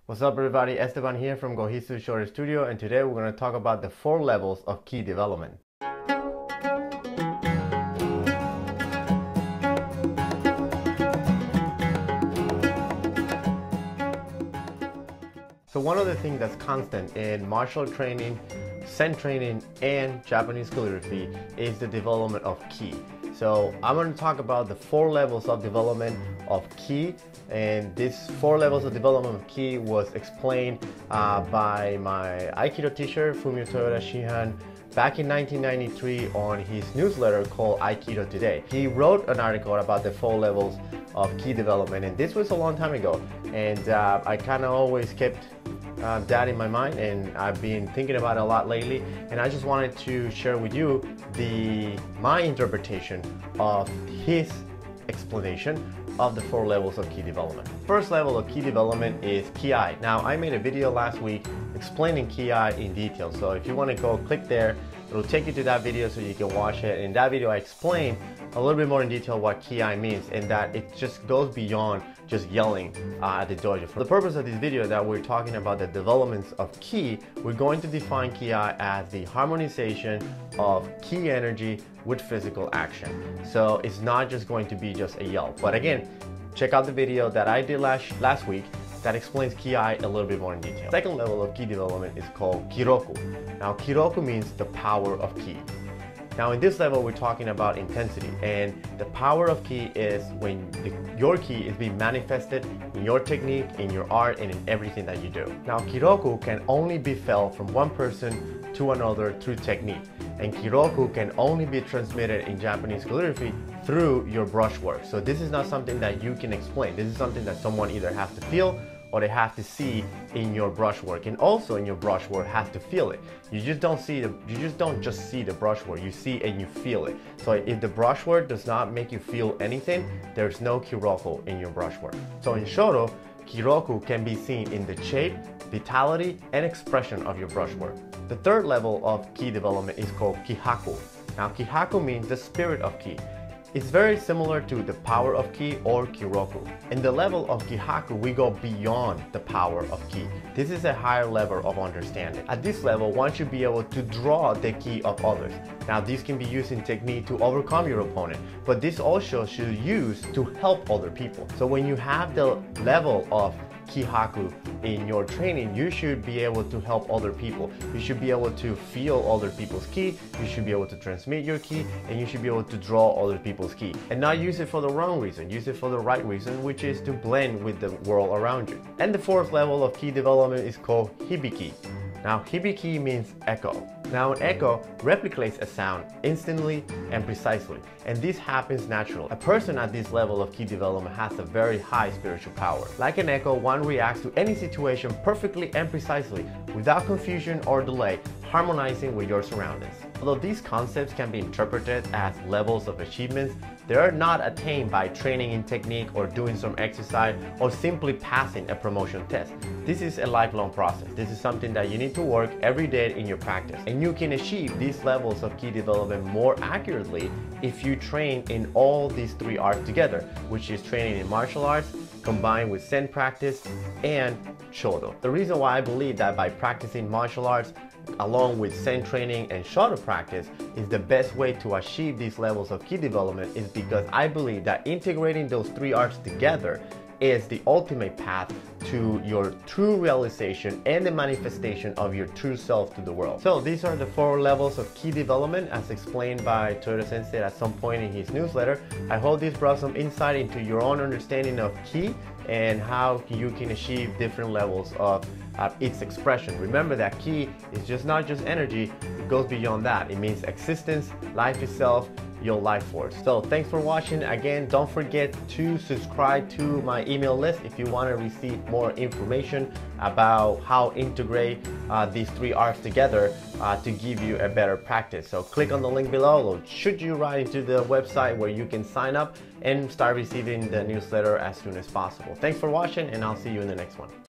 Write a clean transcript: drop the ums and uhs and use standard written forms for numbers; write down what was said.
What's up everybody, Esteban here from Gohisu Shodo Studio, and today we're going to talk about the 4 levels of ki development. So one of the things that's constant in martial training, Zen training, and Japanese calligraphy is the development of ki. So I'm going to talk about the 4 levels of development of ki, and these 4 levels of development of ki was explained by my Aikido teacher Fumio Toyoda Shihan back in 1993 on his newsletter called Aikido Today. He wrote an article about the 4 levels of ki development, and this was a long time ago, and I kind of always kept that in my mind, and I've been thinking about it a lot lately, and I just wanted to share with you my interpretation of his explanation of the 4 levels of ki development. First level of ki development is ki-ai. Now, I made a video last week explaining ki-ai in detail, so if you want to go click there, it'll take you to that video so you can watch it. In that video I explain a little bit more in detail what ki-ai means, and that it just goes beyond just yelling at the dojo. For the purpose of this video that we're talking about the developments of ki, we're going to define ki-ai as the harmonization of ki energy with physical action. So it's not just going to be just a yell. But again, check out the video that I did last week that explains ki-ai a little bit more in detail. Second level of ki development is called kiroku. Now, kiroku means the power of ki. Now, in this level, we're talking about intensity, and the power of ki is when your ki is being manifested in your technique, in your art, and in everything that you do. Now, kiroku can only be felt from one person to another through technique, and kiroku can only be transmitted in Japanese calligraphy through your brushwork. So this is not something that you can explain. This is something that someone either has to feel or they have to see in your brushwork, and also in your brushwork has to feel it. You just don't just see the brushwork, you see and you feel it. So if the brushwork does not make you feel anything, there's no kiroku in your brushwork. So in Shodo, kiroku can be seen in the shape, vitality, and expression of your brushwork. The third level of ki development is called kihaku. Now, kihaku means the spirit of ki. It's very similar to the power of ki or kiroku. In the level of kihaku, we go beyond the power of ki. This is a higher level of understanding. At this level, one should be able to draw the ki of others. Now, this can be used in technique to overcome your opponent, but this also should be used to help other people. So when you have the level of kihaku in your training, you should be able to help other people. You should be able to feel other people's ki, you should be able to transmit your ki, and you should be able to draw other people's ki. And not use it for the wrong reason, use it for the right reason, which is to blend with the world around you. And the 4th level of ki development is called Hibiki. Now, Hibiki means echo. Now, an echo replicates a sound instantly and precisely, and this happens naturally. A person at this level of ki development has a very high spiritual power. Like an echo, one reacts to any situation perfectly and precisely, without confusion or delay, harmonizing with your surroundings. Although these concepts can be interpreted as levels of achievements, they are not attained by training in technique or doing some exercise or simply passing a promotion test. This is a lifelong process. This is something that you need to work every day in your practice. And you can achieve these levels of ki development more accurately if you train in all these 3 arts together, which is training in martial arts combined with Zen practice and Shodo. The reason why I believe that by practicing martial arts along with Zen training and Shodo practice is the best way to achieve these levels of ki development is because I believe that integrating those 3 arts together is the ultimate path to your true realization and the manifestation of your true self to the world. So these are the 4 levels of ki development as explained by Toyoda Sensei at some point in his newsletter. I hope this brought some insight into your own understanding of ki and how you can achieve different levels of its expression. Remember that ki is not just energy, it goes beyond that. It means existence, life itself, your life force. So thanks for watching. Again, don't forget to subscribe to my email list if you want to receive more information about how integrate these 3 arts together to give you a better practice. So click on the link below, or shoot you right into the website where you can sign up and start receiving the newsletter as soon as possible. Thanks for watching, and I'll see you in the next one.